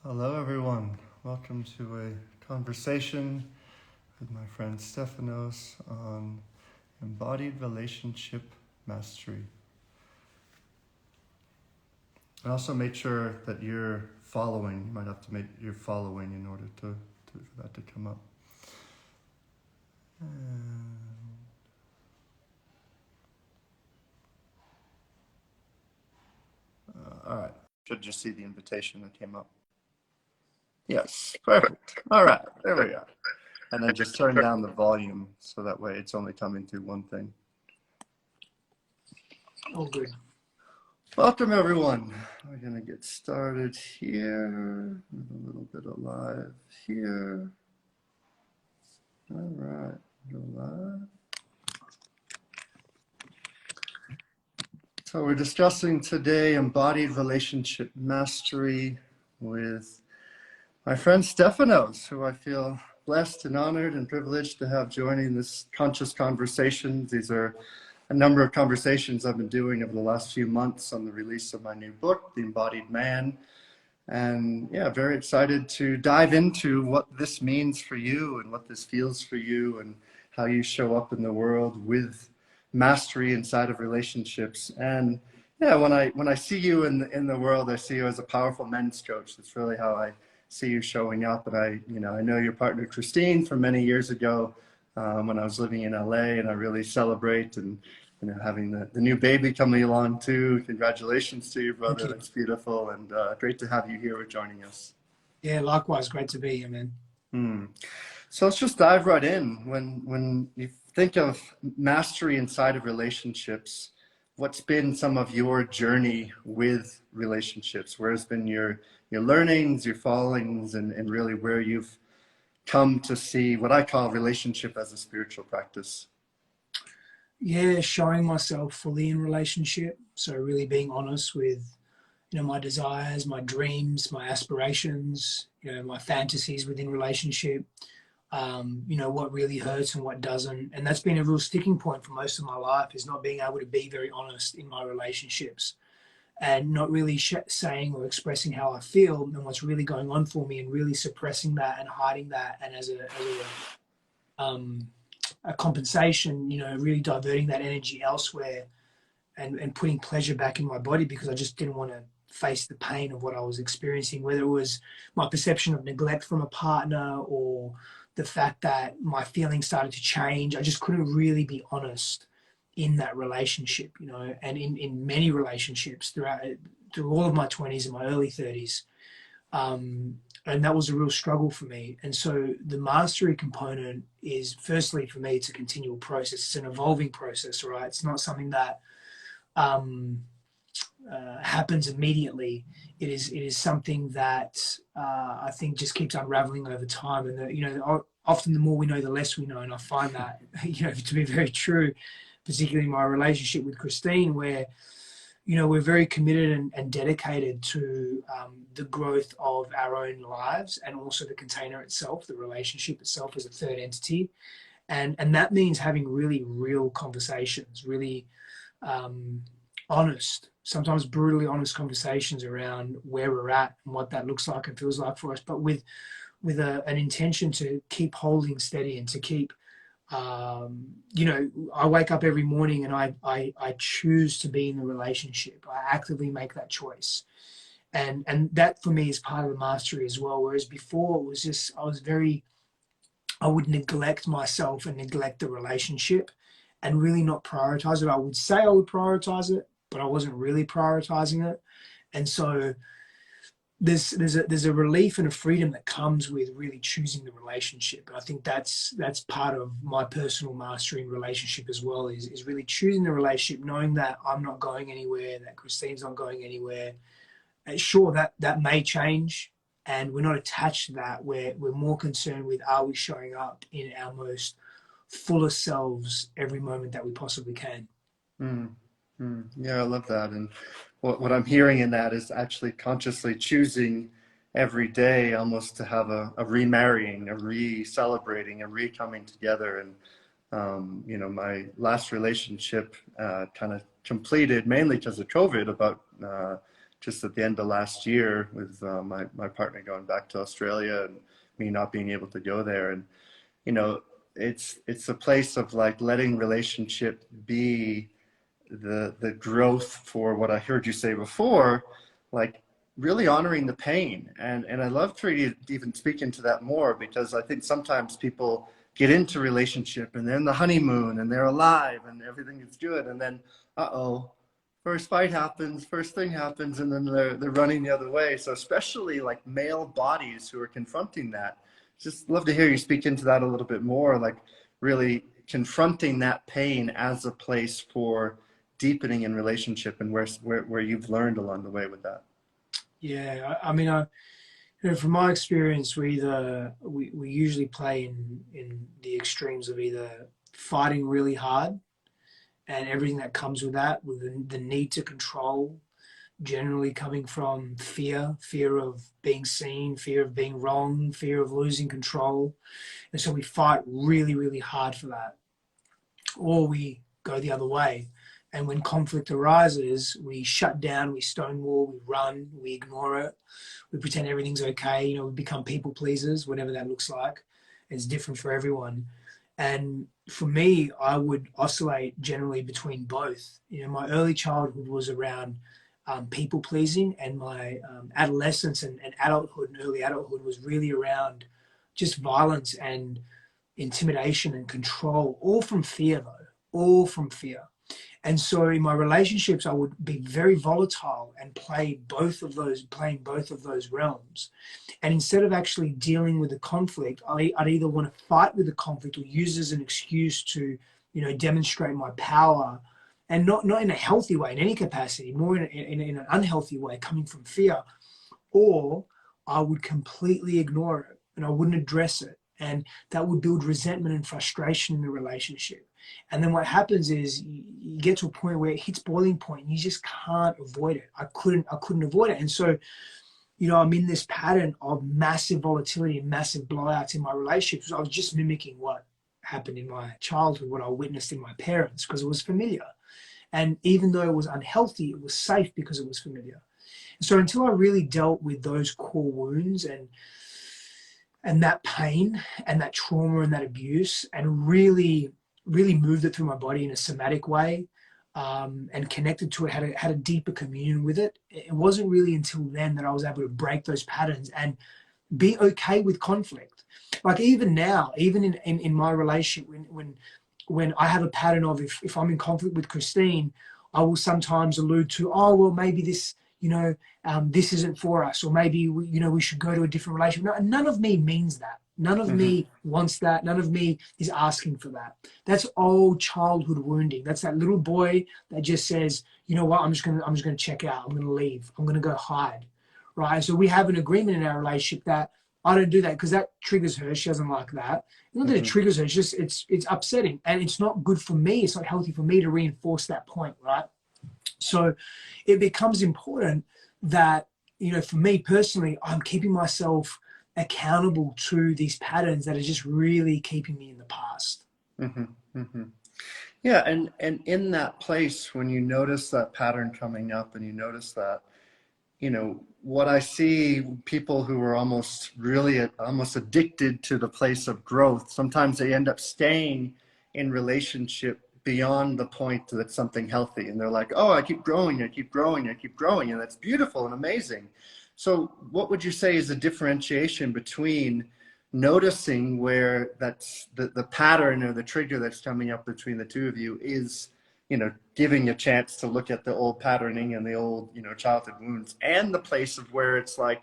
Hello, everyone. Welcome to a conversation with my friend Stephanos on embodied relationship mastery. And also make sure that you're following. You might have to make you're following in order for that to come up. All right. Should just see the invitation that came up. Yes, perfect. All right, there we go. And then just turn down the volume so that way it's only coming through one thing. Oh, good. Welcome, everyone. We're going to get started here with a little bit of live here. All right, go live. So we're discussing today embodied relationship mastery with my friend Stephanos, who I feel blessed and honored and privileged to have joining this conscious conversation. These are a number of conversations I've been doing over the last few months on the release of my new book, The Embodied Man. And yeah, very excited to dive into what this means for you and what this feels for you and how you show up in the world with mastery inside of relationships. And yeah, when I see you in the world, I see you as a powerful men's coach. That's really how I see you showing up. And I know your partner Christine from many years ago when I was living in LA, and I really celebrate and having the new baby coming along too. Congratulations to you, brother. That's beautiful, and great to have you here joining us. Yeah, likewise. Great to be here, man. So let's just dive right in. When you think of mastery inside of relationships, what's been some of your journey with relationships? Where has been your learnings, your fallings, and really where you've come to see what I call relationship as a spiritual practice? Yeah, showing myself fully in relationship. So really being honest with, my desires, my dreams, my aspirations, my fantasies within relationship, what really hurts and what doesn't. And that's been a real sticking point for most of my life, is not being able to be very honest in my relationships and not really saying or expressing how I feel and what's really going on for me, and really suppressing that and hiding that. And as a compensation, really diverting that energy elsewhere and putting pleasure back in my body, because I just didn't want to face the pain of what I was experiencing, whether it was my perception of neglect from a partner or the fact that my feelings started to change. I just couldn't really be honest in that relationship, and in many relationships through all of my 20s and my early 30s. And that was a real struggle for me. And so the mastery component is, firstly, for me, it's a continual process. It's an evolving process, right? It's not something that happens immediately. It is something that I think just keeps unraveling over time. And often the more we know, the less we know. And I find that to be very true, particularly in my relationship with Christine, where we're very committed and dedicated to the growth of our own lives, and also the container itself, the relationship itself as a third entity. And that means having really real conversations, really honest, sometimes brutally honest conversations around where we're at and what that looks like and feels like for us, but with an intention to keep holding steady and to keep I wake up every morning and I choose to be in the relationship. I actively make that choice. And that for me is part of the mastery as well. Whereas before it was just, I would neglect myself and neglect the relationship and really not prioritize it. I would say I would prioritize it, but I wasn't really prioritizing it. And so there's a relief and a freedom that comes with really choosing the relationship. And I think that's part of my personal mastery in relationship as well, is really choosing the relationship, knowing that I'm not going anywhere, that Christine's not going anywhere. And sure, that may change, and we're not attached to that. We're more concerned with, are we showing up in our most fullest selves every moment that we possibly can. Yeah, I love that. And what I'm hearing in that is actually consciously choosing every day almost to have a remarrying, a re-celebrating, a re-coming together. And, my last relationship kind of completed mainly because of COVID about just at the end of last year with my partner going back to Australia and me not being able to go there. And, you know, it's a place of like letting relationship be the growth for what I heard you say before, like really honoring the pain. And I love for you to even speak into that more, because I think sometimes people get into relationship and they're in the honeymoon and they're alive and everything is good. And then, first fight happens, first thing happens, and then they're running the other way. So especially like male bodies who are confronting that, just love to hear you speak into that a little bit more, like really confronting that pain as a place for deepening in relationship, and where you've learned along the way with that. Yeah, I mean, you know, from my experience, we usually play in the extremes of either fighting really hard and everything that comes with that, with the need to control, generally coming from fear of being seen, fear of being wrong, fear of losing control. And so we fight really, really hard for that. Or we go the other way. And when conflict arises, we shut down, we stonewall, we run, we ignore it, we pretend everything's okay. You know, we become people pleasers, whatever that looks like. It's different for everyone. And for me, I would oscillate generally between both. You know, my early childhood was around people pleasing, and my adolescence and adulthood and early adulthood was really around just violence and intimidation and control, all from fear though, all from fear. And so in my relationships, I would be very volatile and playing both of those realms. And instead of actually dealing with the conflict, I'd either want to fight with the conflict or use it as an excuse to, you know, demonstrate my power, and not in a healthy way in any capacity, more in an unhealthy way coming from fear. Or I would completely ignore it and I wouldn't address it. And that would build resentment and frustration in the relationship. And then what happens is you get to a point where it hits boiling point and you just can't avoid it. I couldn't avoid it. And so, you know, I'm in this pattern of massive volatility and massive blowouts in my relationships. I was just mimicking what happened in my childhood, what I witnessed in my parents, because it was familiar. And even though it was unhealthy, it was safe because it was familiar. And so until I really dealt with those core wounds and that pain and that trauma and that abuse, and really moved it through my body in a somatic way, and connected to it, had a deeper communion with it. It wasn't really until then that I was able to break those patterns and be okay with conflict. Like even now, even in my relationship, when I have a pattern of, if I'm in conflict with Christine, I will sometimes allude to, oh, well, maybe this, you know, this isn't for us, or maybe we should go to a different relationship. No, none of me means that. None of me wants that. None of me is asking for that. That's old childhood wounding. That's that little boy that just says, you know what, I'm just gonna check out. I'm gonna leave. I'm gonna go hide, right? So we have an agreement in our relationship that I don't do that because that triggers her. She doesn't like that. Not that it triggers her. It's just it's upsetting, and it's not good for me. It's not healthy for me to reinforce that point, right? So it becomes important that, you know, for me personally, I'm keeping myself accountable to these patterns that are just really keeping me in the past. Yeah, and in that place, when you notice that pattern coming up and you notice that, you know, what I see, people who are almost addicted to the place of growth, sometimes they end up staying in relationship beyond the point that it's something healthy. And they're like, oh, I keep growing, I keep growing, I keep growing. And that's beautiful and amazing. So what would you say is the differentiation between noticing where that's the pattern or the trigger that's coming up between the two of you is, you know, giving a chance to look at the old patterning and the old, you know, childhood wounds, and the place of where it's like,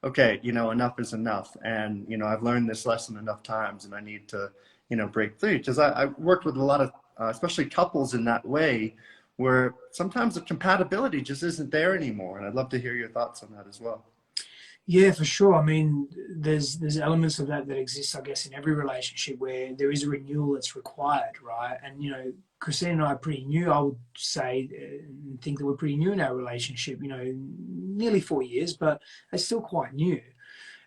okay, you know, enough is enough. And, you know, I've learned this lesson enough times and I need to, you know, break through. Because I worked with a lot of, especially couples in that way, where sometimes the compatibility just isn't there anymore. And I'd love to hear your thoughts on that as well. Yeah, for sure. I mean, there's elements of that exist, I guess, in every relationship where there is a renewal that's required, right? And, you know, Christine and I are pretty new, I would say, and think that we're pretty new in our relationship, you know, nearly 4 years, but it's still quite new.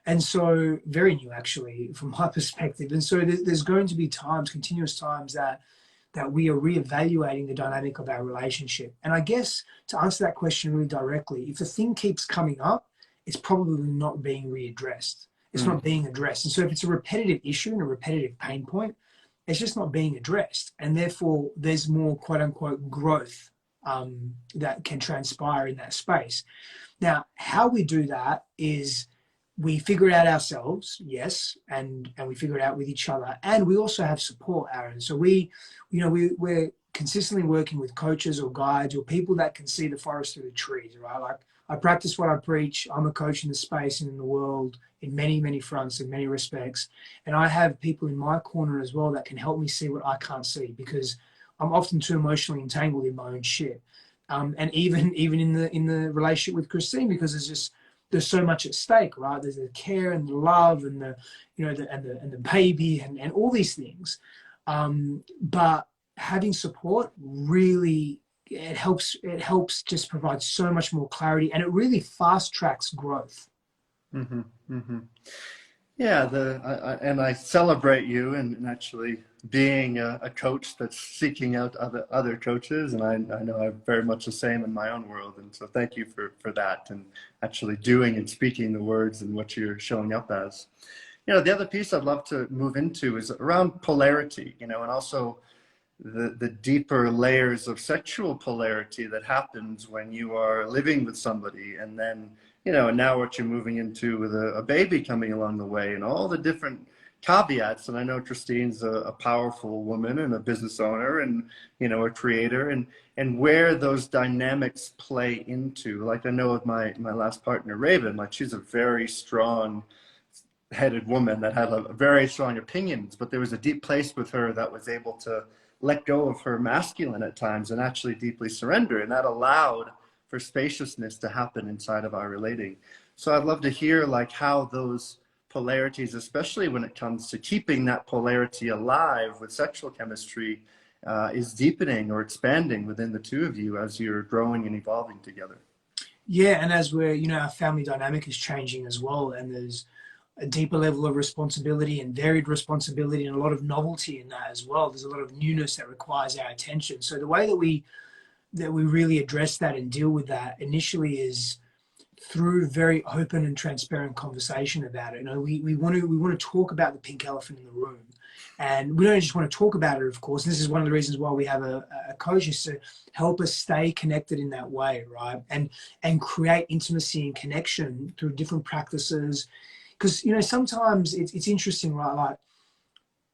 And so, very new, actually, from my perspective. And so there's going to be times, continuous times, that that we are reevaluating the dynamic of our relationship. And I guess to answer that question really directly, if the thing keeps coming up, it's probably not being readdressed. It's not being addressed. And so if it's a repetitive issue and a repetitive pain point, it's just not being addressed. And therefore, there's more quote unquote growth that can transpire in that space. Now, how we do that is we figure it out ourselves, yes, and we figure it out with each other. And we also have support, Aaron. So we're consistently working with coaches or guides or people that can see the forest through the trees, right? Like, I practice what I preach. I'm a coach in the space and in the world in many, many fronts, in many respects. And I have people in my corner as well that can help me see what I can't see, because I'm often too emotionally entangled in my own shit. And even in the relationship with Christine, because there's so much at stake, right? There's the care and the love and the baby and all these things. But having support really, it helps just provide so much more clarity, and it really fast tracks growth. Mm-hmm, mm-hmm. Yeah, and I celebrate you and actually being a coach that's seeking out other coaches, and I know I'm very much the same in my own world, and so thank you for that, and actually doing and speaking the words and what you're showing up as. The other piece I'd love to move into is around polarity, and also the deeper layers of sexual polarity that happens when you are living with somebody, and then and now what you're moving into with a baby coming along the way, and all the different caveats. And I know Christine's a powerful woman and a business owner and a creator, and where those dynamics play into, like, I know with my last partner Raven, like, she's a very strong headed woman that had a very strong opinions, but there was a deep place with her that was able to let go of her masculine at times and actually deeply surrender. And that allowed for spaciousness to happen inside of our relating. So I'd love to hear, like, how those polarities, especially when it comes to keeping that polarity alive with sexual chemistry, is deepening or expanding within the two of you as you're growing and evolving together. Yeah, and as we're, our family dynamic is changing as well, and there's a deeper level of responsibility and varied responsibility and a lot of novelty in that as well. There's a lot of newness that requires our attention. So the way that we really address that and deal with that initially is through very open and transparent conversation about it. We want to talk about the pink elephant in the room, and we don't just want to talk about it, of course. And this is one of the reasons why we have a coach, is to help us stay connected in that way, right? And create intimacy and connection through different practices. Because sometimes it's interesting, right? Like,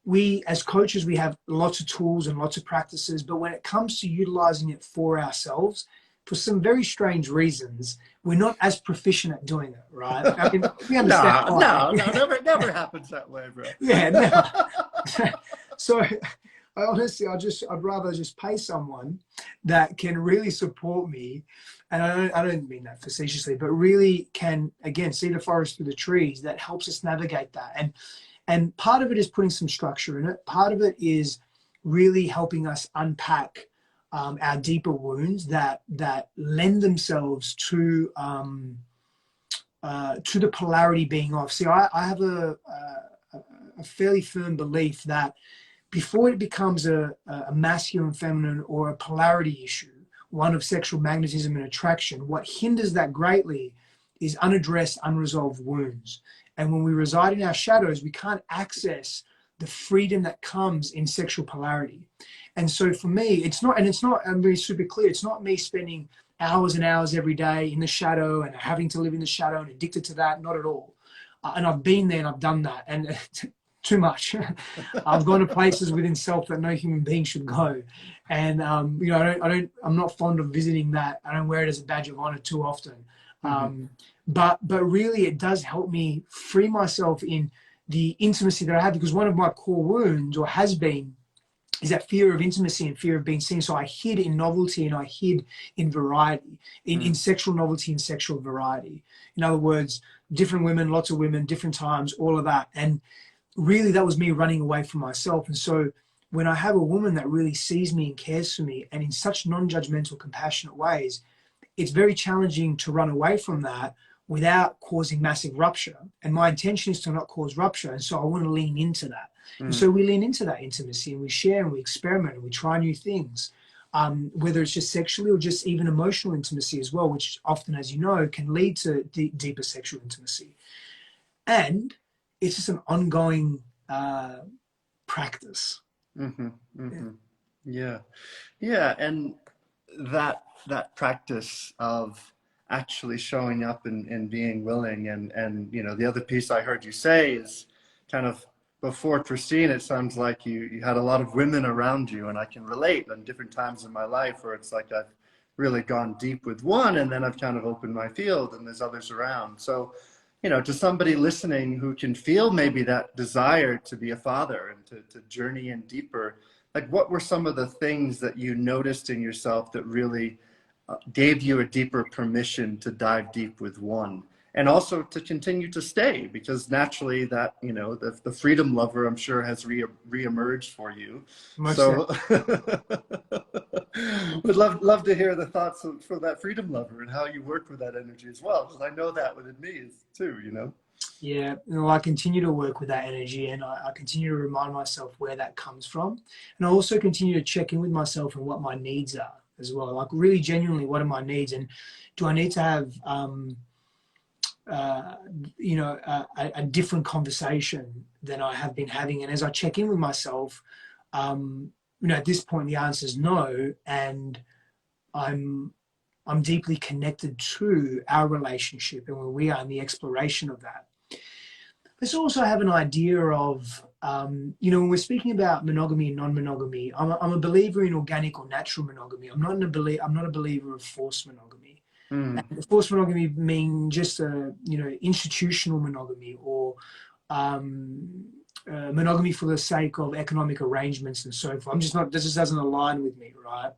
we as coaches, we have lots of tools and lots of practices, but when it comes to utilizing it for ourselves, for some very strange reasons, we're not as proficient at doing it, right? I mean, we understand. No, never happens that way, bro. Yeah, no. So I'd rather just pay someone that can really support me, and I don't mean that facetiously, but really can, again, see the forest through the trees, that helps us navigate that. And part of it is putting some structure in it. Part of it is really helping us unpack our deeper wounds that lend themselves to the polarity being off. See, I have a fairly firm belief that before it becomes a masculine, feminine, or a polarity issue, one of sexual magnetism and attraction, what hinders that greatly is unaddressed, unresolved wounds. And when we reside in our shadows, we can't access the freedom that comes in sexual polarity. And so for me, I'm being super clear, it's not me spending hours and hours every day in the shadow and having to live in the shadow and addicted to that, not at all. And I've been there and I've done that, and too much. I've gone to places within self that no human being should go. And, I'm not fond of visiting that. I don't wear it as a badge of honor too often. But really it does help me free myself in the intimacy that I have, because one of my core wounds, or has been, is that fear of intimacy and fear of being seen. So I hid in novelty and I hid in variety, in sexual novelty and sexual variety. In other words, different women, lots of women, different times, all of that. And really that was me running away from myself. And so when I have a woman that really sees me and cares for me, and in such non-judgmental, compassionate ways, it's very challenging to run away from that without causing massive rupture. And my intention is to not cause rupture. And so I want to lean into that. And so we lean into that intimacy and we share and we experiment and we try new things, whether it's just sexually or just even emotional intimacy as well, which often, as you know, can lead to deeper sexual intimacy. And it's just an ongoing practice. Yeah. Yeah. And that practice of actually showing up and being willing, and you know, the other piece I heard you say is kind of, before Christine, it sounds like you had a lot of women around you, and I can relate on different times in my life where it's like I've really gone deep with one and then I've kind of opened my field and there's others around. So, you know, to somebody listening who can feel maybe that desire to be a father and to journey in deeper, like what were some of the things that you noticed in yourself that really gave you a deeper permission to dive deep with one, and also to continue to stay, because naturally that, you know, the freedom lover, I'm sure, has reemerged for you. So would love to hear the thoughts for that freedom lover and how you work with that energy as well, because I know that within me is too, you know. Yeah, well, I continue to work with that energy, and I continue to remind myself where that comes from. And I also continue to check in with myself and what my needs are as well. Like, really genuinely, what are my needs? And do I need to have, you know, a different conversation than I have been having? And as I check in with myself, you know, at this point, the answer is no. And I'm deeply connected to our relationship and where we are in the exploration of that. Let's also have an idea of, you know, when we're speaking about monogamy and non-monogamy, I'm a believer in organic or natural monogamy. I'm not a believer of forced monogamy. And forced monogamy mean just a, you know, institutional monogamy, or monogamy for the sake of economic arrangements and so forth. I'm just not. This just doesn't align with me, right?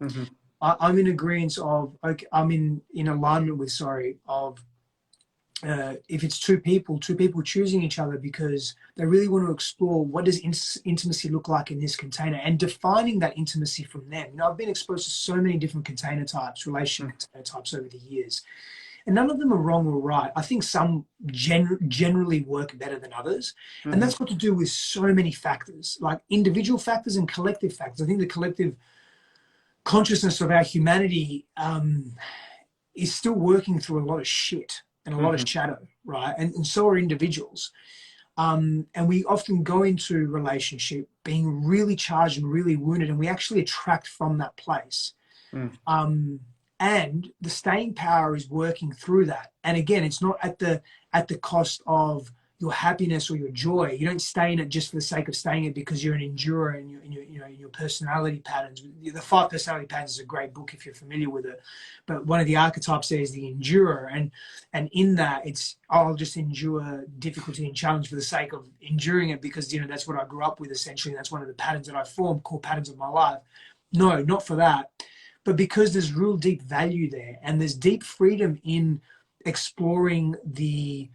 I'm in agreement of. Okay, I'm in alignment with. Sorry, of. If it's two people choosing each other because they really want to explore what does intimacy look like in this container, and defining that intimacy from them. You know, I've been exposed to so many different container types, relationship container types over the years, and none of them are wrong or right. I think some generally work better than others, and that's got to do with so many factors, like individual factors and collective factors. I think the collective consciousness of our humanity is still working through a lot of shit and a lot of shadow, right? And so are individuals. And we often go into relationship being really charged and really wounded, and we actually attract from that place. And the staying power is working through that. And again, it's not at the cost of your happiness or your joy. You don't stay in it just for the sake of staying in it because you're an endurer and your personality patterns. The 5 Personality Patterns is a great book if you're familiar with it. But one of the archetypes there is the endurer, and in that it's, I'll just endure difficulty and challenge for the sake of enduring it because, you know, that's what I grew up with essentially. That's one of the patterns that I formed, core patterns of my life. No, not for that, but because there's real deep value there, and there's deep freedom in exploring the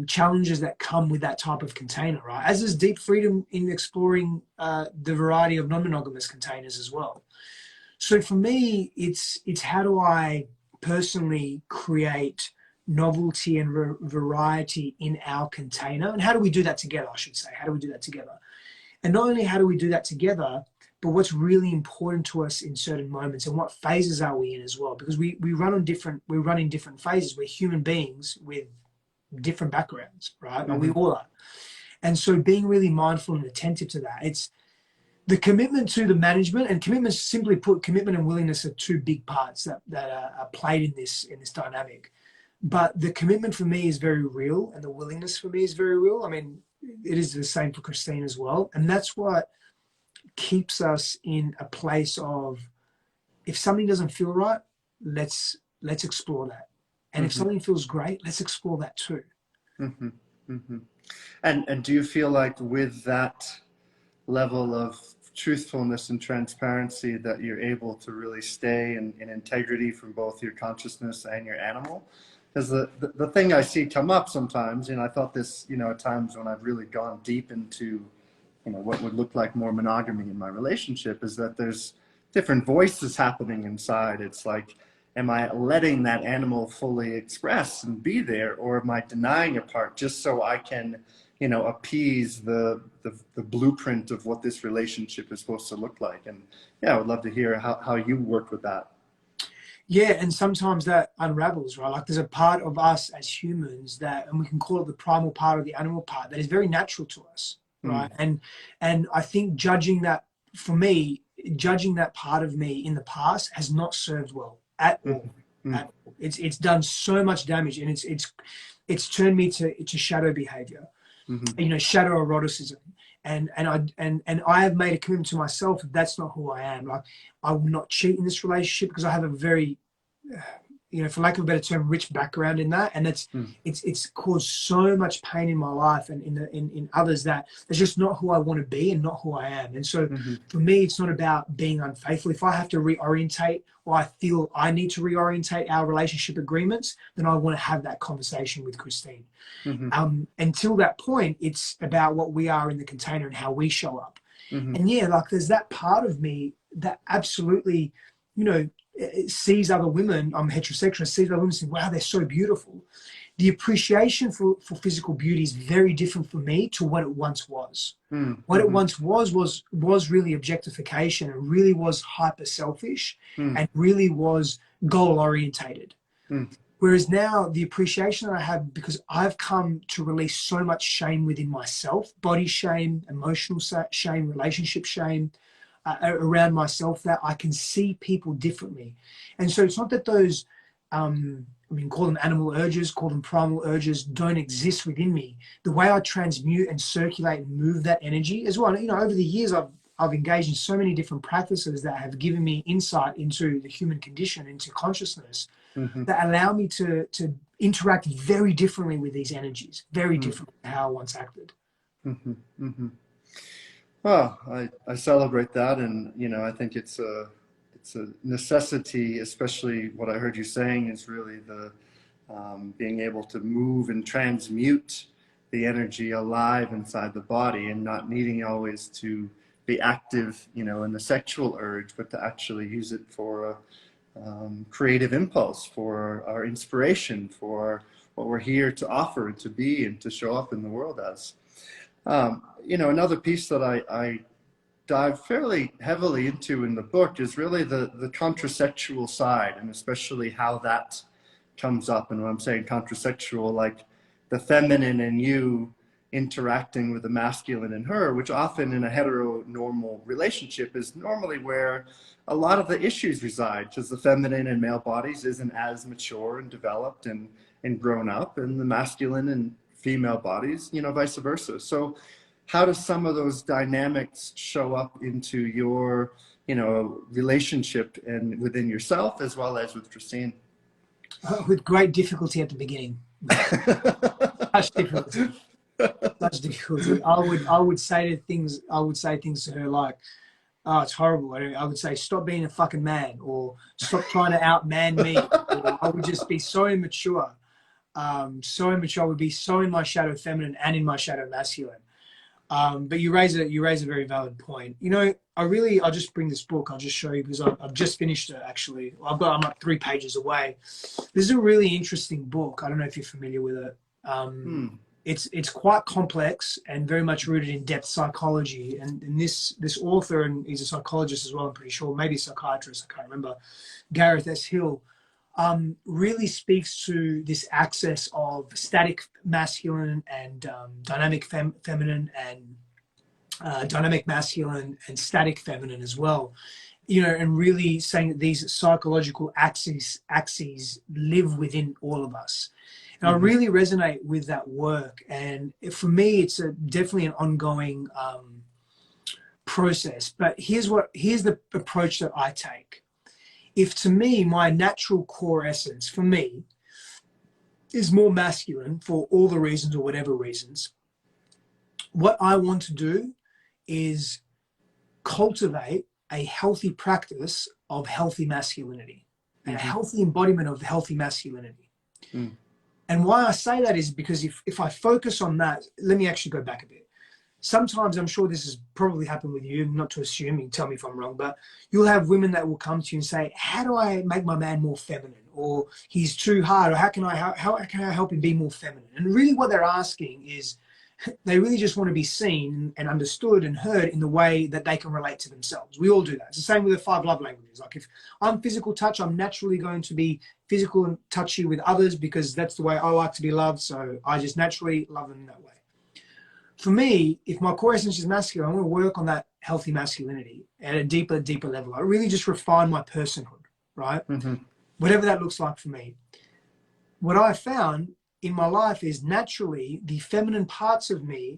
challenges that come with that type of container, right? As there's deep freedom in exploring the variety of non-monogamous containers as well. So for me, it's how do I personally create novelty and variety in our container, and how do we do that together, I should say. How do we do that together? And not only how do we do that together, but what's really important to us in certain moments, and what phases are we in as well? Because we run in different phases. We're human beings with different backgrounds, right? And we all are. And so being really mindful and attentive to that, it's the commitment to the management, and commitment, simply put, commitment and willingness are 2 big parts that are played in this dynamic. But the commitment for me is very real, and the willingness for me is very real. I mean, it is the same for Christine as well. And that's what keeps us in a place of, if something doesn't feel right, let's explore that. And if something feels great, let's explore that too. And do you feel like with that level of truthfulness and transparency that you're able to really stay in integrity from both your consciousness and your animal? Because the thing I see come up sometimes, and I thought this, you know, at times when I've really gone deep into, you know, what would look like more monogamy in my relationship, is that there's different voices happening inside. It's like, am I letting that animal fully express and be there, or am I denying a part just so I can, you know, appease the blueprint of what this relationship is supposed to look like? And yeah, I would love to hear how you worked with that. Yeah, and sometimes that unravels, right? Like there's a part of us as humans that, and we can call it the primal part or the animal part, that is very natural to us, right? And I think judging that, for me, judging that part of me in the past has not served well at all. At all. It's done so much damage, and it's turned me to shadow behavior, you know, shadow eroticism. And I have made a commitment to myself that that's not who I am. Like, I will not cheat in this relationship because I have a very, you know, for lack of a better term, rich background in that, and it's caused so much pain in my life and in others that it's just not who I want to be and not who I am. And so for me, it's not about being unfaithful. If I have to reorientate, or I feel I need to reorientate our relationship agreements, then I want to have that conversation with Christine. Until that point, it's about what we are in the container and how we show up. And yeah, like there's that part of me that absolutely, you know, sees other women, I'm heterosexual, sees other women and says, wow, they're so beautiful. The appreciation for physical beauty is very different for me to what it once was. What it once was really objectification, and really was hyper selfish, and really was goal orientated. Whereas now the appreciation that I have, because I've come to release so much shame within myself, body shame, emotional shame, relationship shame, around myself, that I can see people differently. And so it's not that those, I mean, call them animal urges, call them primal urges, don't exist within me. The way I transmute and circulate and move that energy as well. You know, over the years, I've engaged in so many different practices that have given me insight into the human condition, into consciousness, that allow me to interact very differently with these energies, very differently than how I once acted. Well, I celebrate that, and you know, I think it's a necessity. Especially what I heard you saying is really the being able to move and transmute the energy alive inside the body, and not needing always to be active, you know, in the sexual urge, but to actually use it for a creative impulse, for our inspiration, for what we're here to offer, to be, and to show up in the world as. You know, another piece that I dive fairly heavily into in the book is really the contrasexual side, and especially how that comes up. And when I'm saying contrasexual, like the feminine in you interacting with the masculine in her, which often in a heteronormal relationship is normally where a lot of the issues reside, because the feminine in male bodies isn't as mature and developed and grown up, and the masculine in female bodies, you know, vice versa. So how does some of those dynamics show up into your, you know, relationship and within yourself as well as with Christine? With great difficulty at the beginning. Such difficulty. Such difficulty. I would say things to her like, oh, it's horrible. I would say, stop being a fucking man, or stop trying to outman me. Or I would just be so immature. I would be so in my shadow feminine and in my shadow masculine. But you raise a very valid point. You know, I'll just bring this book. I'll just show you, because I've just finished it actually. I'm up 3 pages away. This is a really interesting book. I don't know if you're familiar with it. It's quite complex and very much rooted in depth psychology. And this author, and he's a psychologist as well, I'm pretty sure, maybe a psychiatrist, I can't remember, Gareth S. Hill, really speaks to this axis of static masculine and dynamic feminine, and dynamic masculine and static feminine as well. You know, and really saying that these psychological axes live within all of us. And I really resonate with that work. And for me, it's definitely an ongoing process. But here's the approach that I take. If to me, my natural core essence for me is more masculine for all the reasons or whatever reasons, what I want to do is cultivate a healthy practice of healthy masculinity, and a healthy embodiment of healthy masculinity. And why I say that is because if I focus on that, let me actually go back a bit. sometimes, I'm sure this has probably happened with you, not to assume, you tell me if I'm wrong, but you'll have women that will come to you and say, how do I make my man more feminine? Or he's too hard, or how can I help him be more feminine? And really what they're asking is, they really just want to be seen and understood and heard in the way that they can relate to themselves. We all do that. It's the same with the 5 love languages. Like if I'm physical touch, I'm naturally going to be physical and touchy with others because that's the way I like to be loved. So I just naturally love them that way. For me, if my core essence is masculine, I want to work on that healthy masculinity at a deeper level. I really just refine my personhood, right? Mm-hmm. Whatever that looks like for me. What I found in my life is naturally the feminine parts of me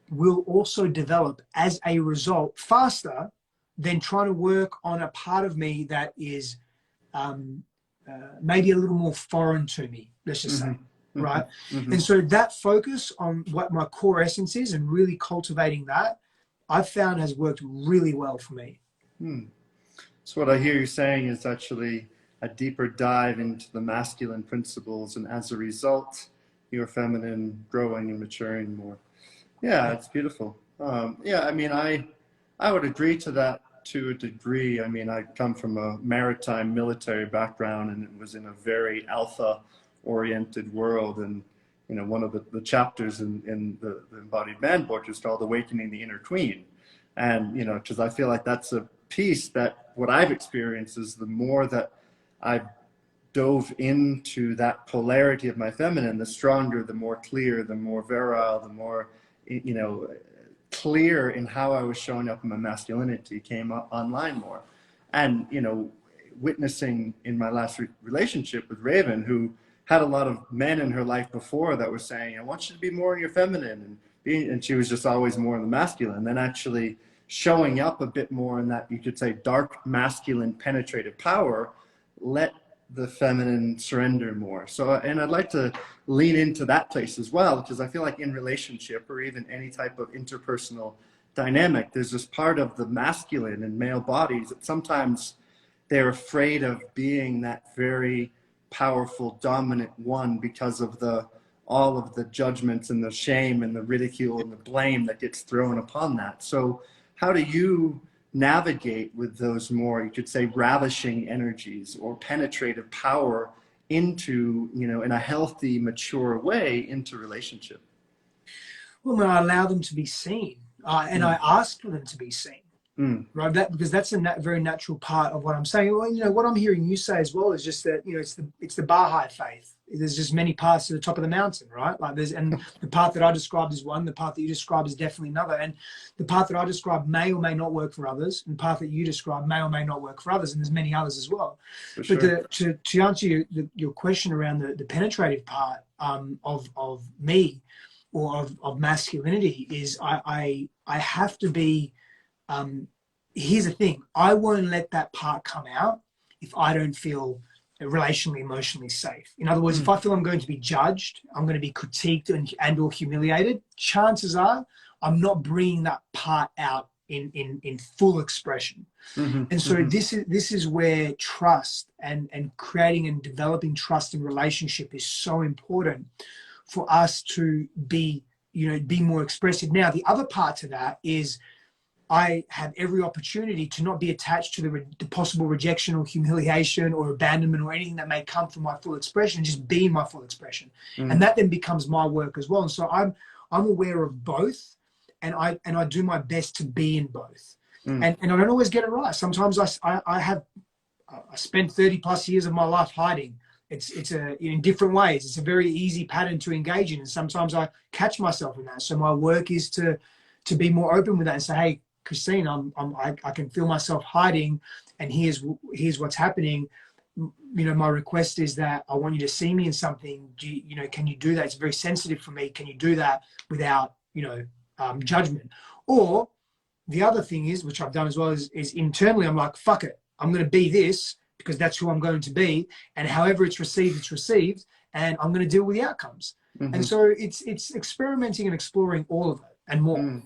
will also develop as a result faster than trying to work on a part of me that is maybe a little more foreign to me, let's just say, right? Mm-hmm. And so that focus on what my core essence is and really cultivating that, I've found has worked really well for me. So what I hear you saying is actually a deeper dive into the masculine principles, and as a result, your feminine growing and maturing more. Yeah, it's beautiful. Yeah, I mean, I would agree to that to a degree. I mean, I come from a maritime military background, and it was in a very alpha-oriented world. And you know, one of the chapters in the Embodied Man book is called "Awakening the Inner Tween," and you know, because I feel like that's a piece that what I've experienced is the more that I've dove into that polarity of my feminine, the stronger, the more clear, the more virile, the more, you know, clear in how I was showing up in my masculinity came online more. And, you know, witnessing in my last relationship with Raven, who had a lot of men in her life before that were saying, I want you to be more in your feminine, and she was just always more in the masculine. Then actually showing up a bit more in that, you could say, dark masculine penetrative power, let the feminine surrender more. So, and I'd like to lean into that place as well, because I feel like in relationship or even any type of interpersonal dynamic, there's this part of the masculine and male bodies that sometimes they're afraid of being that very powerful, dominant one because of all of the judgments and the shame and the ridicule and the blame that gets thrown upon that. So how do you navigate with those more, you could say, ravishing energies or penetrative power into, you know, in a healthy, mature way into relationship? Well, when I allow them to be seen and I ask for them to be seen, right? Because that's a very natural part of what I'm saying. Well, you know, what I'm hearing you say as well is just that, you know, it's the Baha'i faith. There's just many paths to the top of the mountain, right? Like and the path that I described is one, the path that you described is definitely another. And the path that I described may or may not work for others, and the path that you described may or may not work for others, and there's many others as well. For sure. But to answer your question around the penetrative part of me or of masculinity is I have to be, here's the thing, I won't let that part come out if I don't feel relationally, emotionally safe. In other words, if I feel I'm going to be judged, I'm going to be critiqued and or humiliated, chances are I'm not bringing that part out in full expression. And so this is where trust and creating and developing trust in relationship is so important for us to be, you know, be more expressive. Now, the other part to that is I have every opportunity to not be attached to the possible rejection or humiliation or abandonment or anything that may come from my full expression, just be my full expression. And that then becomes my work as well. And so I'm aware of both, and I do my best to be in both. And I don't always get it right. Sometimes I spent 30 plus years of my life hiding. It's in different ways. It's a very easy pattern to engage in, and sometimes I catch myself in that. So my work is to be more open with that and say, hey, Christine, I can feel myself hiding, and here's what's happening. You know, my request is that I want you to see me in something. Can you do that? It's very sensitive for me. Can you do that without, judgment? Or the other thing is, which I've done as well, is internally I'm like, fuck it, I'm going to be this because that's who I'm going to be, and however it's received, and I'm going to deal with the outcomes. And so it's experimenting and exploring all of it and more.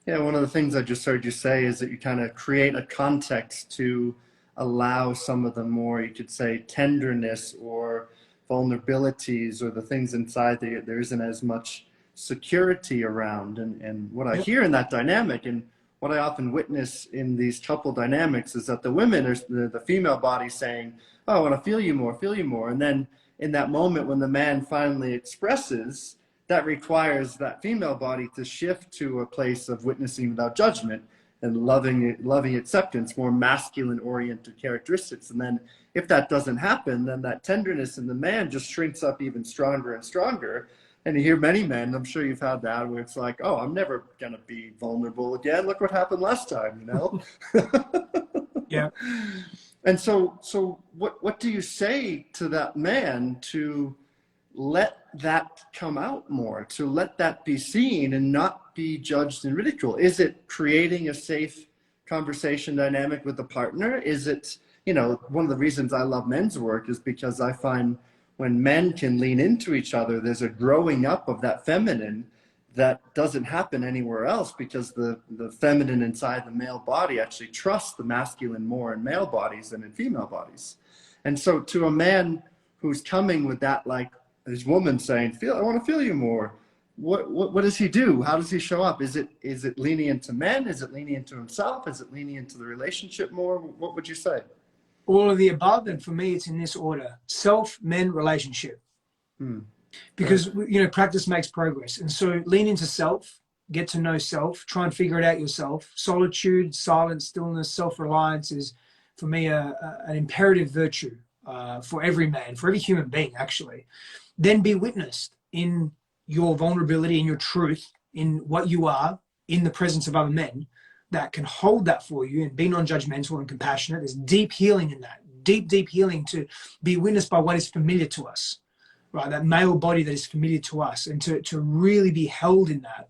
Yeah, one of the things I just heard you say is that you kind of create a context to allow some of the more, you could say, tenderness or vulnerabilities or the things inside that there isn't as much security around. And what I Yep. hear in that dynamic, and what I often witness in these couple dynamics, is that the women are the female body saying, oh, I want to feel you more. And then in that moment when the man finally expresses, that requires that female body to shift to a place of witnessing without judgment and loving acceptance, more masculine oriented characteristics. And then if that doesn't happen, then that tenderness in the man just shrinks up even stronger and stronger. And you hear many men, I'm sure you've had that, where it's like, oh, I'm never going to be vulnerable again. Look what happened last time, you know? Yeah. And so what do you say to that man to let that come out more, to let that be seen and not be judged and ridiculed? Is it creating a safe conversation dynamic with the partner? Is it, you know, one of the reasons I love men's work is because I find when men can lean into each other, there's a growing up of that feminine that doesn't happen anywhere else, because the feminine inside the male body actually trusts the masculine more in male bodies than in female bodies. And so to a man who's coming with that, like his woman saying, I want to feel you more, what does he do? How does he show up? Is it leaning into men? Is it leaning into himself? Is it leaning into the relationship more? What would you say? All of the above, and for me, it's in this order: self, men, relationship. Because, you know, practice makes progress. And so lean into self, get to know self, try and figure it out yourself. Solitude, silence, stillness, self-reliance is, for me, an imperative virtue for every man, for every human being, actually. Then be witnessed in your vulnerability, in your truth, in what you are, in the presence of other men that can hold that for you and be non-judgmental and compassionate. There's deep healing in that, deep healing, to be witnessed by what is familiar to us. Right, that male body that is familiar to us, and to really be held in that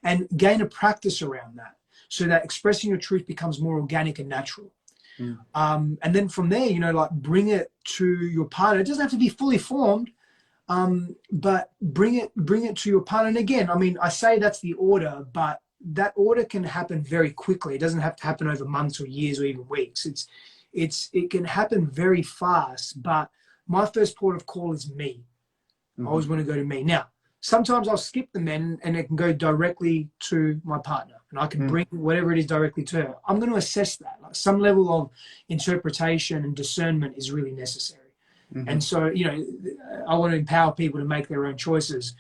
and gain a practice around that, so that expressing your truth becomes more organic and natural. And then from there, you know, like, bring it to your partner. It doesn't have to be fully formed, but bring it to your partner. And again, I mean, I say that's the order, but that order can happen very quickly. It doesn't have to happen over months or years or even weeks. It can happen very fast. But my first port of call is me. I always want to go to me. Now, sometimes I'll skip the men and it can go directly to my partner, and I can bring whatever it is directly to her. I'm going to assess that. Like, some level of interpretation and discernment is really necessary. And so, you know, I want to empower people to make their own choices.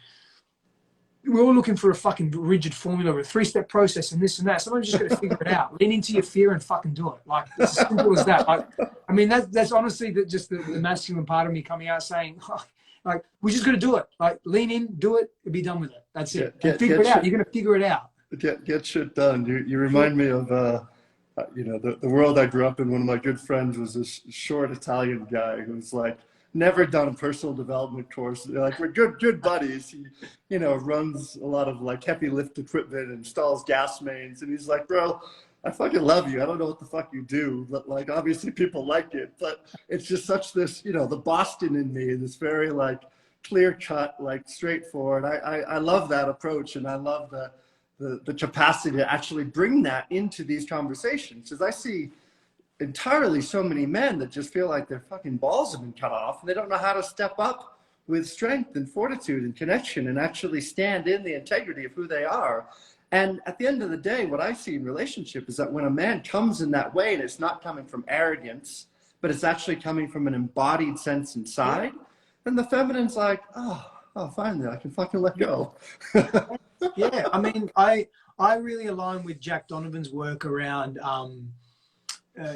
We're all looking for a fucking rigid formula or a 3-step process and this and that. Sometimes you just got to figure it out. Lean into your fear and fucking do it. Like, it's as simple as that. Like, I mean, that's honestly just the masculine part of me coming out saying, oh, like, we just got to do it. Like, lean in, do it, and be done with it. That's it. Figure it out. You're going to figure it out. Get shit done. You remind me of, you know, the world I grew up in. One of my good friends was this short Italian guy who's like never done a personal development course. Like, we're good buddies. He, you know, runs a lot of like heavy lift equipment and installs gas mains. And he's like, bro, I fucking love you. I don't know what the fuck you do, but like, obviously people like it, but it's just such this, you know, the Boston in me, this very like clear cut, like straightforward. I love that approach, and I love the capacity to actually bring that into these conversations. Because I see entirely so many men that just feel like their fucking balls have been cut off, and they don't know how to step up with strength and fortitude and connection and actually stand in the integrity of who they are. And at the end of the day, what I see in relationship is that when a man comes in that way, and it's not coming from arrogance, but it's actually coming from an embodied sense inside, then the feminine's like, oh, finally, I can fucking let go. Yeah, I mean, I really align with Jack Donovan's work around,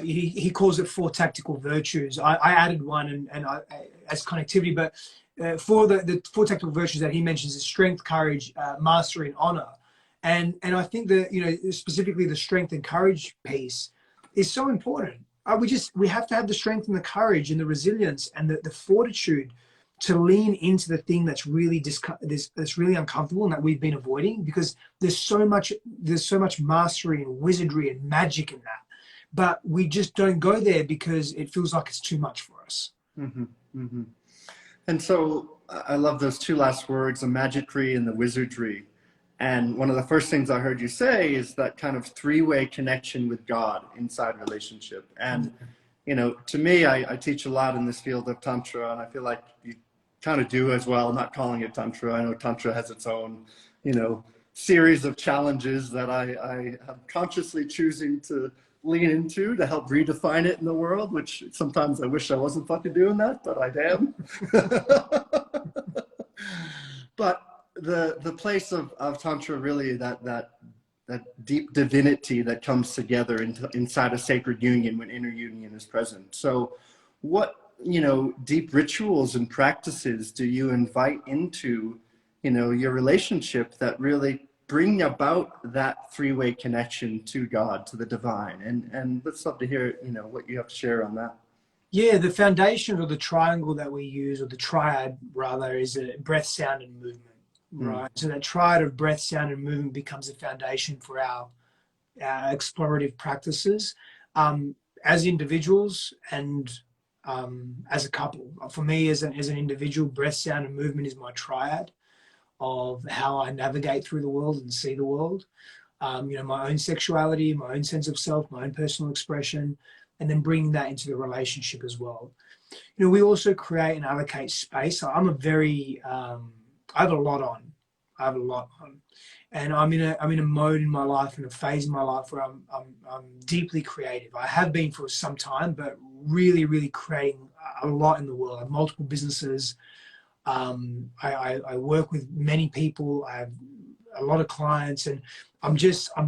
he calls it 4 tactical virtues. I added one and as connectivity, but for the 4 tactical virtues that he mentions is strength, courage, mastery, and honor. And I think that, you know, specifically the strength and courage piece is so important. We have to have the strength and the courage and the resilience and the fortitude to lean into the thing that's really that's really uncomfortable and that we've been avoiding, because there's so much mastery and wizardry and magic in that, but we just don't go there because it feels like it's too much for us. And so I love those 2 last words, the magicry and the wizardry. And one of the first things I heard you say is that kind of 3-way connection with God inside relationship. And, you know, to me, I teach a lot in this field of Tantra, and I feel like kind of do as well, not calling it Tantra. I know Tantra has its own, series of challenges that I am consciously choosing to lean into to help redefine it in the world, which sometimes I wish I wasn't fucking doing that, but I am. But the place of Tantra, really, that deep divinity that comes together inside a sacred union when inner union is present. So what, deep rituals and practices do you invite into, your relationship that really bring about that three-way connection to God, to the divine? And let's love to hear, what you have to share on that. Yeah, the foundation, or the triangle that we use, or the triad rather, is a breath, sound, and movement, right? So that triad of breath, sound, and movement becomes a foundation for our explorative practices as individuals and as a couple. For me, as an individual, breath, sound, and movement is my triad of how I navigate through the world and see the world. My own sexuality, my own sense of self, my own personal expression, and then bringing that into the relationship as well. We also create and allocate space. I'm I have a lot on. And I'm in a mode in my life, in a phase in my life where I'm deeply creative. I have been for some time, but really, really creating a lot in the world. I have multiple businesses. I work with many people. I have a lot of clients, and I'm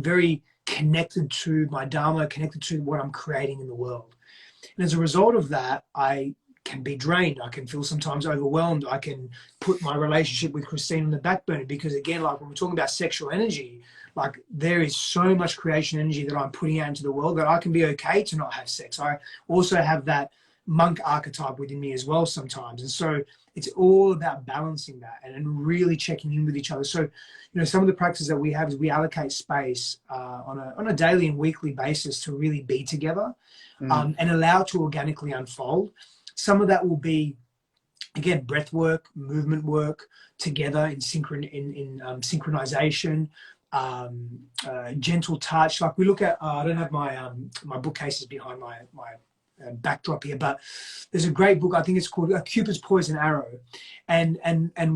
very connected to my Dharma, connected to what I'm creating in the world. And as a result of that, I can be drained. I can feel sometimes overwhelmed. I can put my relationship with Christine on the back burner because, again, like when we're talking about sexual energy, like there is so much creation energy that I'm putting out into the world that I can be okay to not have sex. I also have that monk archetype within me as well sometimes. And so it's all about balancing that and really checking in with each other. So, some of the practices that we have is we allocate space on a daily and weekly basis to really be together and allow it to organically unfold. Some of that will be, again, breath work, movement work together in synchronization, gentle touch. Like we look at, I don't have my bookcases behind my backdrop here, but there's a great book, I think it's called Cupid's Poison Arrow, and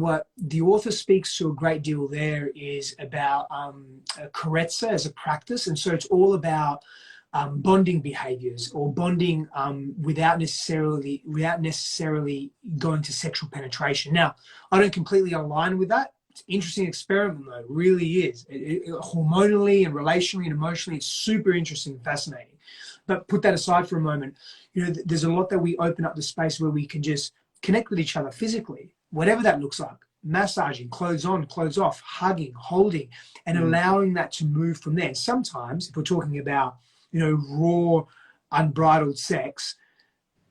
what the author speaks to a great deal there is about carezza as a practice. And so it's all about bonding behaviors, or bonding without necessarily going to sexual penetration. Now, I don't completely align with that. It's an interesting experiment, though. It really is. Hormonally and relationally and emotionally, it's super interesting and fascinating. But put that aside for a moment. There's a lot that we open up the space where we can just connect with each other physically, whatever that looks like. Massaging, clothes on, clothes off, hugging, holding, and allowing that to move from there. Sometimes, if we're talking about, raw, unbridled sex,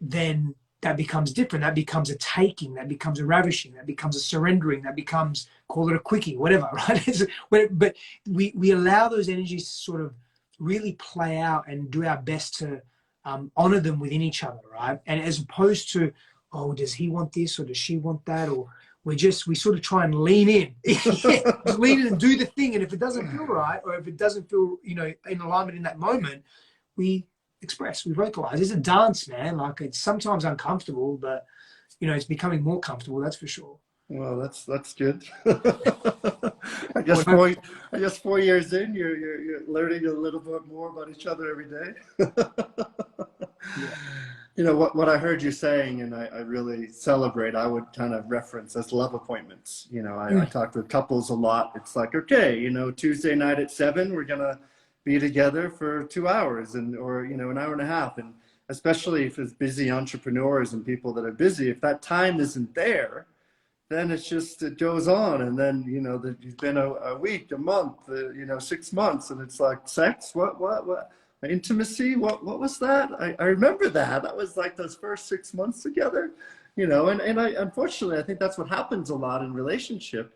then that becomes different. That becomes a taking, that becomes a ravishing, that becomes a surrendering, that becomes, call it a quickie, whatever, right? But we allow those energies to sort of really play out and do our best to honor them within each other, right? And as opposed to, oh, does he want this or does she want that? Or we sort of try and lean in. Just lean in and do the thing. And if it doesn't feel right, or if it doesn't feel, in alignment in that moment, we express, we vocalize. It's a dance, man. Like, it's sometimes uncomfortable, but, it's becoming more comfortable, that's for sure. Well, that's good. I guess 4 years in, you're learning a little bit more about each other every day. Yeah. What I heard you saying, and I really celebrate, I would kind of reference as love appointments. I talk with couples a lot. It's like, okay, Tuesday night at 7, we're gonna be together for 2 hours or an hour and a half. And especially if it's busy entrepreneurs and people that are busy, if that time isn't there, then it goes on. And then, you've been a week, a month, 6 months, and it's like, sex, what? Intimacy, what was that? I remember that. That was like those first 6 months together, and I, unfortunately, I think that's what happens a lot in relationship.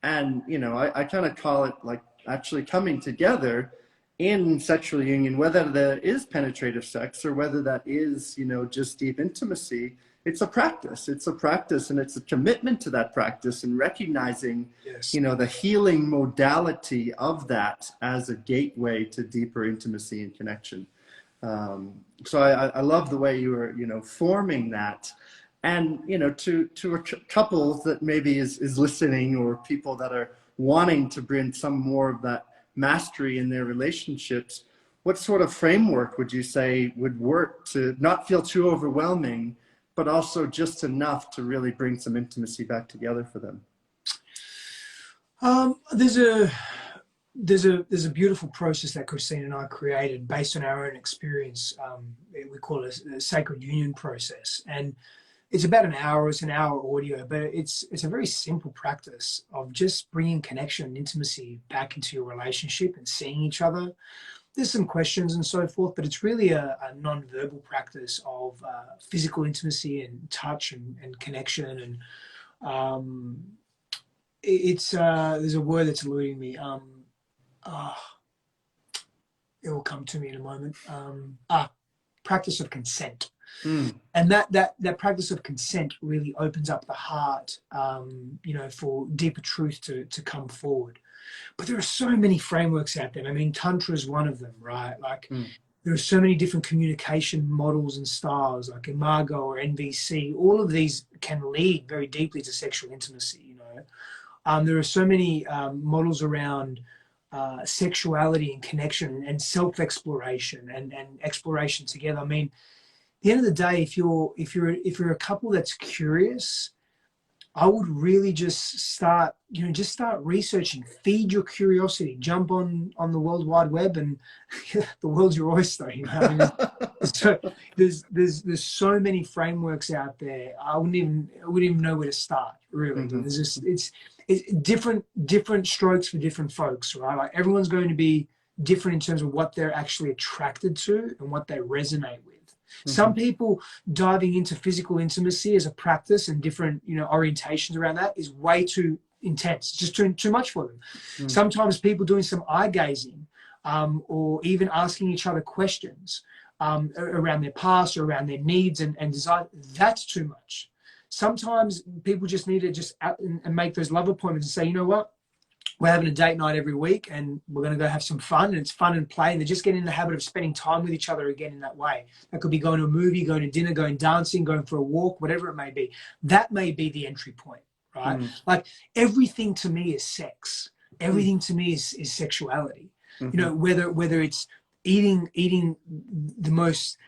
And, I kind of call it like actually coming together in sexual union, whether that is penetrative sex or whether that is, just deep intimacy. It's a practice, and it's a commitment to that practice, and recognizing, Yes. The healing modality of that as a gateway to deeper intimacy and connection. So I love the way you were, forming that. And, you know, to a couple that maybe is listening, or people that are wanting to bring some more of that mastery in their relationships, what sort of framework would you say would work to not feel too overwhelming, but also just enough to really bring some intimacy back together for them? There's a beautiful process that Christine and I created based on our own experience. We call it a sacred union process, and it's about an hour. It's an hour audio, but it's a very simple practice of just bringing connection and intimacy back into your relationship and seeing each other. There's some questions and so forth, but it's really a non-verbal practice of physical intimacy and touch and connection. And there's a word that's eluding me. It will come to me in a moment. Practice of consent. And that practice of consent really opens up the heart, for deeper truth to come forward. But there are so many frameworks out there. I mean, Tantra is one of them, right? Like there are so many different communication models and styles, like Imago or NVC. All of these can lead very deeply to sexual intimacy, you know. There are so many models around sexuality and connection and self-exploration and exploration together. I mean, at the end of the day, if you're a couple that's curious, I would really just start researching, feed your curiosity, jump on the World Wide Web, and the world's your oyster. You know, I mean, so there's so many frameworks out there. I wouldn't even know where to start. Really, there's just it's different strokes for different folks, right? Like everyone's going to be different in terms of what they're actually attracted to and what they resonate with. Some people diving into physical intimacy as a practice and different, orientations around that is way too intense, just too much for them. Sometimes people doing some eye gazing or even asking each other questions around their past or around their needs and desire, that's too much. Sometimes people just need to just out and make those love appointments and say, you know what? We're having a date night every week and we're going to go have some fun, and it's fun and play, and they're just getting in the habit of spending time with each other again in that way. That could be going to a movie, going to dinner, going dancing, going for a walk, whatever it may be. That may be the entry point, right? Like everything to me is sex. Everything to me is sexuality. You know, whether it's eating the most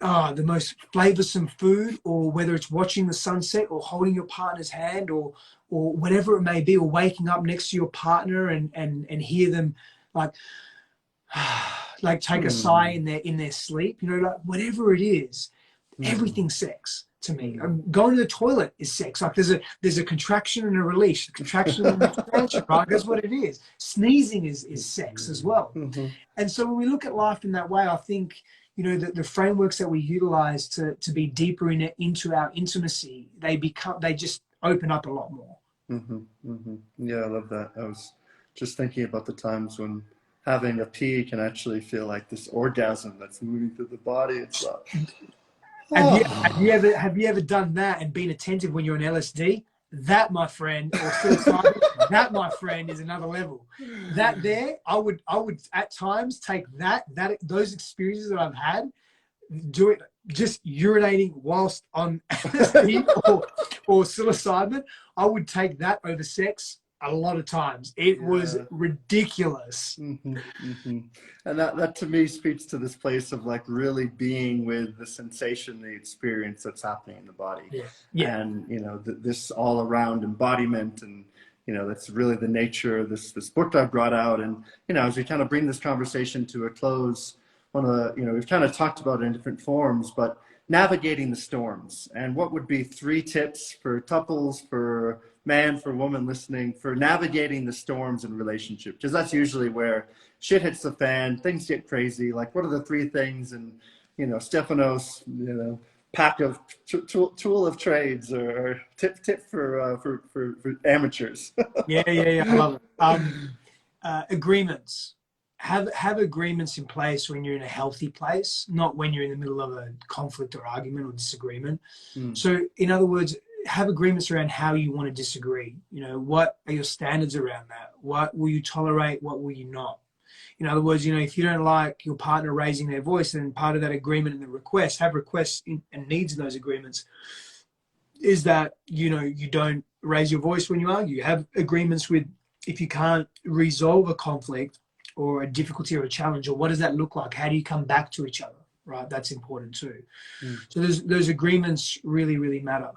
flavorsome food, or whether it's watching the sunset or holding your partner's hand or whatever it may be, or waking up next to your partner and hear them like take a sigh in their sleep, like whatever it is, everything's sex to me. Going to the toilet is sex. Like there's a contraction and a release, a contraction and an expansion, right? That's what it is. Sneezing is sex as well. And so when we look at life in that way, I think the frameworks that we utilize to be deeper into our intimacy, they just open up a lot more. Yeah, I love that. I was just thinking about the times when having a pee can actually feel like this orgasm that's moving through the body. It's have you ever done that and been attentive when you're on LSD? That, my friend, or psilocybin, that, my friend, is another level. That there, I would at times take those experiences that I've had, do it just urinating whilst on LSD or psilocybin. I would take that over sex a lot of times. It was ridiculous. And that to me speaks to this place of like really being with the sensation, the experience that's happening in the body. And this all around embodiment, and that's really the nature of this book that I brought out. And as we kind of bring this conversation to a close, one of the we've kind of talked about it in different forms, but navigating the storms, and what would be 3 tips for couples, for man, for woman listening, for navigating the storms in relationship? Because that's usually where shit hits the fan, things get crazy. Like, what are the 3 things? And Stephanos, pack of tool of trades, or tip for amateurs. Yeah, I love it. Agreements. Have agreements in place when you're in a healthy place, not when you're in the middle of a conflict or argument or disagreement. So in other words, have agreements around how you want to disagree. What are your standards around that? What will you tolerate? What will you not? In other words, if you don't like your partner raising their voice, then part of that agreement and the request, have requests and needs in those agreements. is that, you know, you don't raise your voice when you argue. You have agreements with, if you can't resolve a conflict or a difficulty or a challenge, or what does that look like? How do you come back to each other, right? That's important too. So those agreements really, really matter.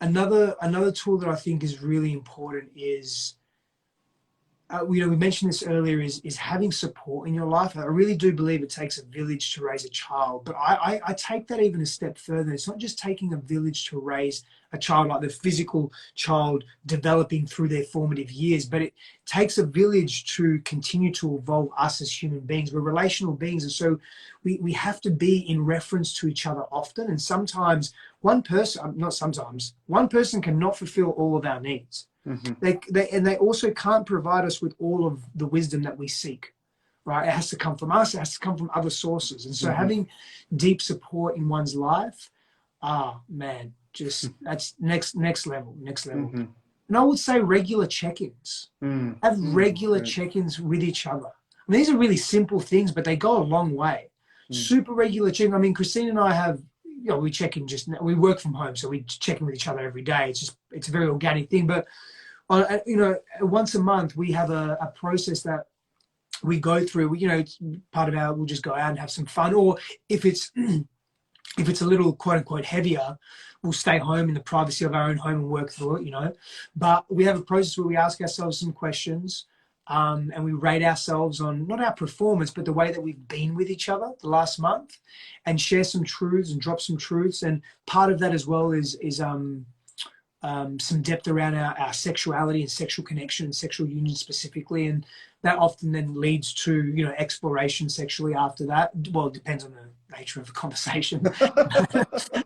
Another tool that I think is really important is, you know, we mentioned this earlier, is having support in your life. I really do believe it takes a village to raise a child, but I take that even a step further. It's not just taking a village to raise a child, like the physical child developing through their formative years, but it takes a village to continue to evolve us as human beings. We're relational beings, and so we have to be in reference to each other often. And sometimes one person cannot fulfill all of our needs. They also can't provide us with all of the wisdom that we seek, right? It has to come from us. It has to come from other sources. And so having deep support in one's life, man, just that's next level. And I would say regular check-ins. Have regular check-ins with each other. I mean, these are really simple things, but they go a long way. Super regular check-in. I mean, Christine and I have, you know, we check in we work from home, so we check in with each other every day. It's a very organic thing, but you know, once a month we have a process that we go through. You know, it's part of we'll just go out and have some fun, or if it's a little quote unquote heavier, we'll stay home in the privacy of our own home and work through it, you know. But we have a process where we ask ourselves some questions, and we rate ourselves on not our performance, but the way that we've been with each other the last month, and share some truths and drop some truths. And part of that as well is some depth around our sexuality and sexual connection and sexual union specifically. And that often then leads to, you know, exploration sexually after that. Well, it depends on the nature of the conversation.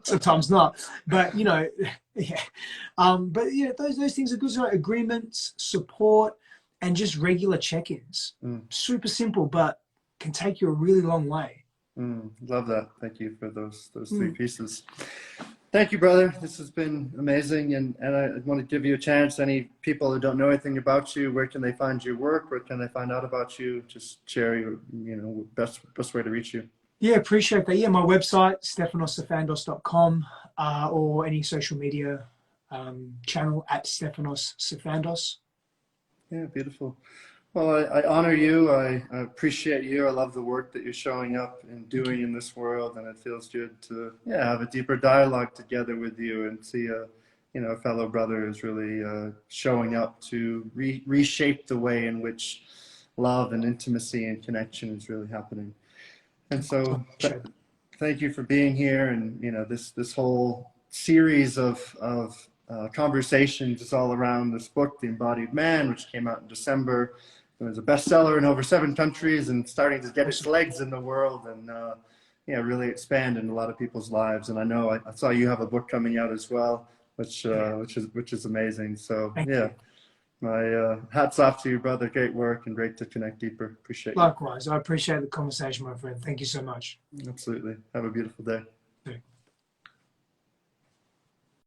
Sometimes not. But, you know, yeah. But, yeah, those things are good. So agreements, support, and just regular check-ins. Super simple, but can take you a really long way. Love that. Thank you for those three pieces. Thank you, brother. This has been amazing, and I want to give you a chance. Any people who don't know anything about you, where can they find your work? Where can they find out about you? Just share your, you know, best way to reach you. Yeah, appreciate that. Yeah, my website, stefanossafandos.com, or any social media channel at stefanossafandos. Yeah, beautiful. Well, I honor you. I appreciate you. I love the work that you're showing up and doing in this world, and it feels good to have a deeper dialogue together with you and see a fellow brother is really showing up to reshape the way in which love and intimacy and connection is really happening. And so, thank you for being here. And this whole series of conversations is all around this book, The Embodied Man, which came out in December. It was a bestseller in over 7 countries and starting to get its legs in the world and really expand in a lot of people's lives. And I know I saw you have a book coming out as well, which is amazing. So my hats off to you, brother. Great work and great to connect deeper. Appreciate it. Likewise, I appreciate the conversation, my friend. Thank you so much. Absolutely. Have a beautiful day. Okay.